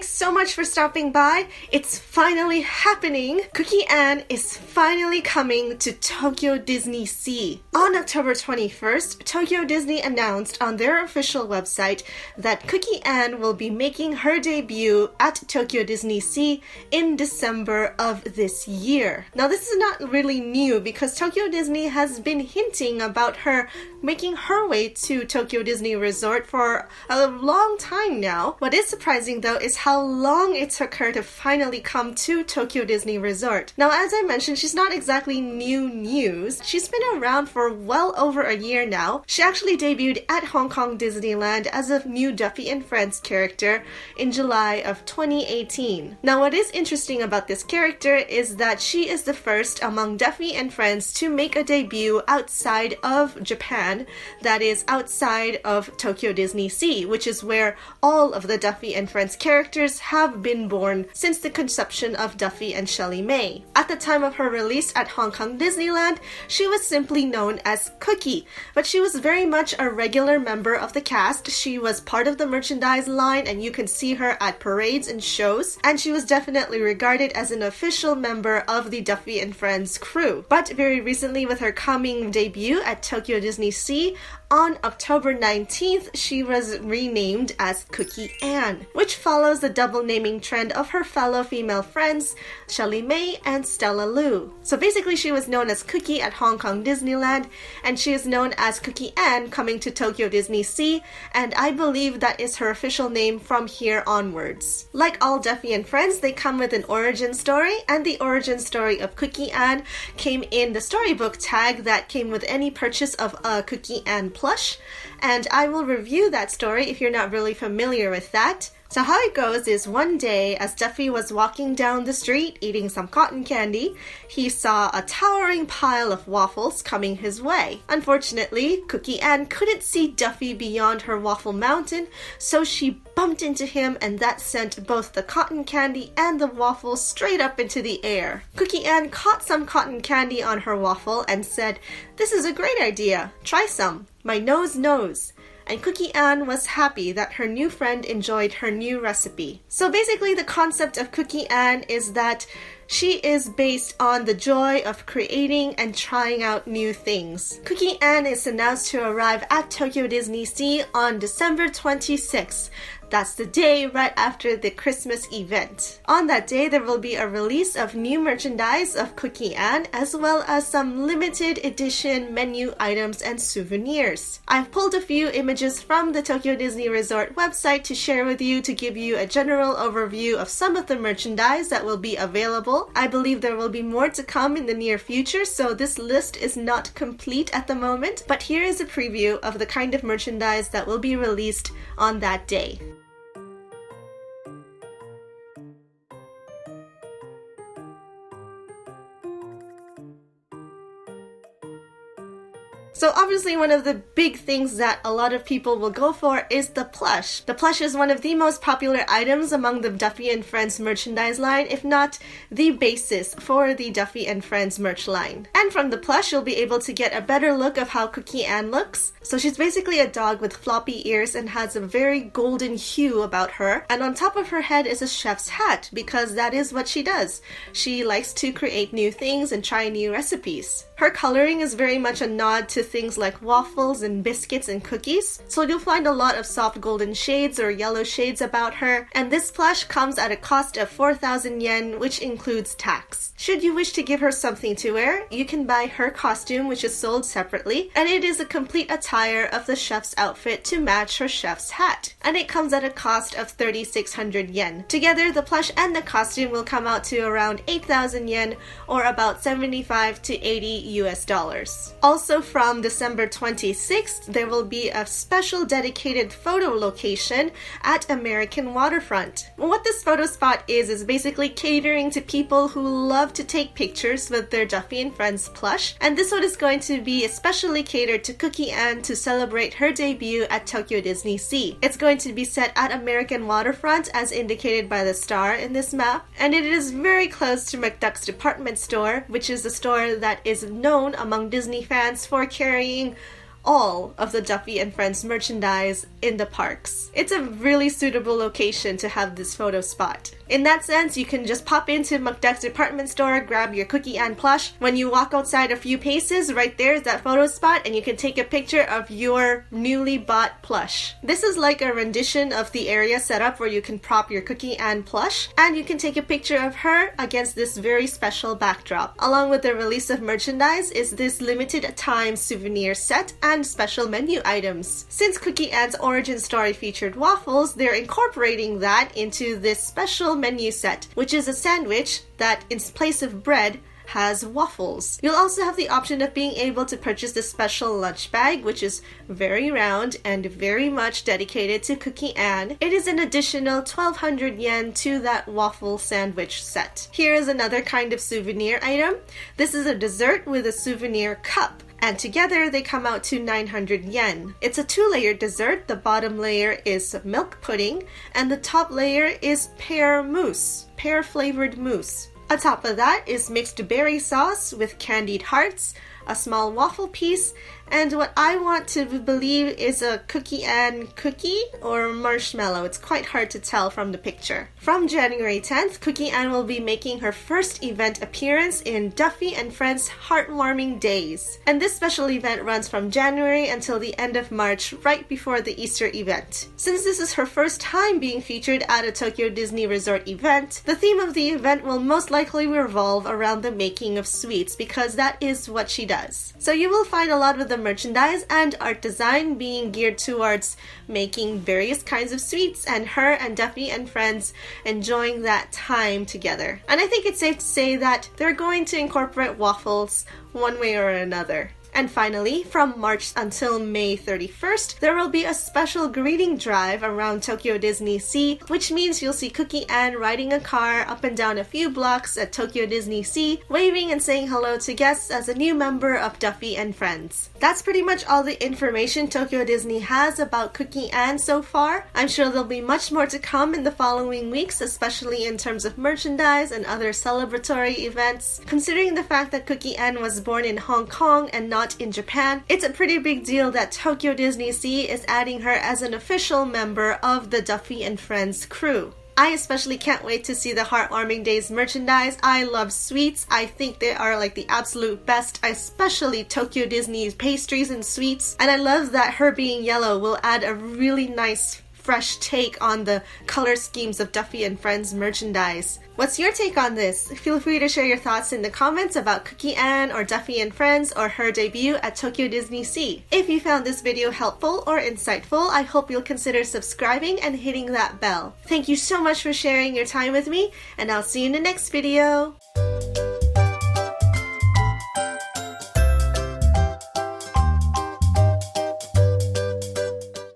thanks so much for stopping by. It's finally happening. CookieAnn is finally coming to Tokyo DisneySea. On October 21st, Tokyo Disney announced on their official website that CookieAnn will be making her debut at Tokyo DisneySea in December of this year. Now, this is not really new because Tokyo Disney has been hinting about her making her way to Tokyo Disney Resort for a long time now. What is surprising though is how long it took her to finally come to Tokyo Disney Resort. Now, as I mentioned, she's not exactly new news. She's been around for well over a year now. She actually debuted at Hong Kong Disneyland as a new Duffy and Friends character in July of 2018. Now, what is interesting about this character is that she is the first among Duffy and Friends to make a debut outside of Japan, that is outside of Tokyo DisneySea, which is where all of the Duffy and Friends characters have been born since the conception of Duffy and Shelley May. At the time of her release at Hong Kong Disneyland, she was simply known as Cookie, but she was very much a regular member of the cast. She was part of the merchandise line and you can see her at parades and shows, and she was definitely regarded as an official member of the Duffy and Friends crew. But very recently, with her coming debut at Tokyo DisneySea on October 19th, she was renamed as CookieAnn, which follows the double naming trend of her fellow female friends, Shelley May and Stella Lu. So basically, she was known as Cookie at Hong Kong Disneyland, and she is known as CookieAnn coming to Tokyo DisneySea, and I believe that is her official name from here onwards. Like all Duffy and Friends, they come with an origin story, and the origin story of CookieAnn came in the storybook tag that came with any purchase of a CookieAnn Plush, and I will review that story if you're not really familiar with that. So how it goes is, one day as Duffy was walking down the street eating some cotton candy, he saw a towering pile of waffles coming his way. Unfortunately, CookieAnn couldn't see Duffy beyond her waffle mountain, so she bumped into him, and that sent both the cotton candy and the waffles straight up into the air. CookieAnn caught some cotton candy on her waffle and said, "This is a great idea. Try some. My nose knows." And CookieAnn was happy that her new friend enjoyed her new recipe. So basically, the concept of CookieAnn is that she is based on the joy of creating and trying out new things. CookieAnn is announced to arrive at Tokyo DisneySea on December 26th. That's the day right after the Christmas event. On that day, there will be a release of new merchandise of CookieAnn, as well as some limited edition menu items and souvenirs. I've pulled a few images from the Tokyo Disney Resort website to share with you to give you a general overview of some of the merchandise that will be available. I believe there will be more to come in the near future, so this list is not complete at the moment, but here is a preview of the kind of merchandise that will be released on that day. So obviously, one of the big things that a lot of people will go for is the plush. The plush is one of the most popular items among the Duffy and Friends merchandise line, if not the basis for the Duffy and Friends merch line. And from the plush, you'll be able to get a better look of how CookieAnn looks. So she's basically a dog with floppy ears and has a very golden hue about her. And on top of her head is a chef's hat, because that is what she does. She likes to create new things and try new recipes. Her coloring is very much a nod to things like waffles and biscuits and cookies, so you'll find a lot of soft golden shades or yellow shades about her, and this plush comes at a cost of 4,000 yen, which includes tax. Should you wish to give her something to wear, you can buy her costume, which is sold separately, and it is a complete attire of the chef's outfit to match her chef's hat, and it comes at a cost of 3,600 yen. Together, the plush and the costume will come out to around 8,000 yen, or about 75 to 80 US dollars. Also, from December 26th, there will be a special dedicated photo location at American Waterfront. What this photo spot is basically catering to people who love to take pictures with their Duffy and Friends plush, and this one is going to be especially catered to CookieAnn to celebrate her debut at Tokyo DisneySea. It's going to be set at American Waterfront as indicated by the star in this map, and it is very close to McDuck's department store, which is a store that is known among Disney fans for carrying all of the Duffy and Friends merchandise in the parks. It's a really suitable location to have this photo spot. In that sense, you can just pop into McDuck's department store, grab your CookieAnn plush. When you walk outside a few paces, right there is that photo spot, and you can take a picture of your newly bought plush. This is like a rendition of the area set up where you can prop your CookieAnn plush, and you can take a picture of her against this very special backdrop. Along with the release of merchandise is this limited time souvenir set and special menu items. Since CookieAnn's origin story featured waffles, they're incorporating that into this special menu set, which is a sandwich that in place of bread has waffles. You'll also have the option of being able to purchase this special lunch bag, which is very round and very much dedicated to CookieAnn. It is an additional 1,200 yen to that waffle sandwich set. Here is another kind of souvenir item. This is a dessert with a souvenir cup, and together they come out to 900 yen. It's a 2-layer dessert. The bottom layer is milk pudding, and the top layer is pear mousse, pear-flavored mousse. On top of that is mixed berry sauce with candied hearts, a small waffle piece, and what I want to believe is a CookieAnn cookie or marshmallow. It's quite hard to tell from the picture. From January 10th, CookieAnn will be making her first event appearance in Duffy and Friends Heartwarming Days. And this special event runs from January until the end of March, right before the Easter event. Since this is her first time being featured at a Tokyo Disney Resort event, the theme of the event will most likely revolve around the making of sweets, because that is what she does. So you will find a lot of the merchandise and art design being geared towards making various kinds of sweets, and her and Duffy and Friends enjoying that time together. And I think it's safe to say that they're going to incorporate waffles one way or another. And finally, from March until May 31st, there will be a special greeting drive around Tokyo DisneySea, which means you'll see CookieAnn riding a car up and down a few blocks at Tokyo DisneySea, waving and saying hello to guests as a new member of Duffy and Friends. That's pretty much all the information Tokyo Disney has about CookieAnn so far. I'm sure there'll be much more to come in the following weeks, especially in terms of merchandise and other celebratory events. Considering the fact that CookieAnn was born in Hong Kong and not in Japan, it's a pretty big deal that Tokyo DisneySea is adding her as an official member of the Duffy and Friends crew. I especially can't wait to see the Heartwarming Days merchandise. I love sweets. I think they are like the absolute best, especially Tokyo Disney's pastries and sweets. And I love that her being yellow will add a really nice fresh take on the color schemes of Duffy and Friends merchandise. What's your take on this? Feel free to share your thoughts in the comments about CookieAnn or Duffy and Friends or her debut at Tokyo DisneySea. If you found this video helpful or insightful, I hope you'll consider subscribing and hitting that bell. Thank you so much for sharing your time with me, and I'll see you in the next video.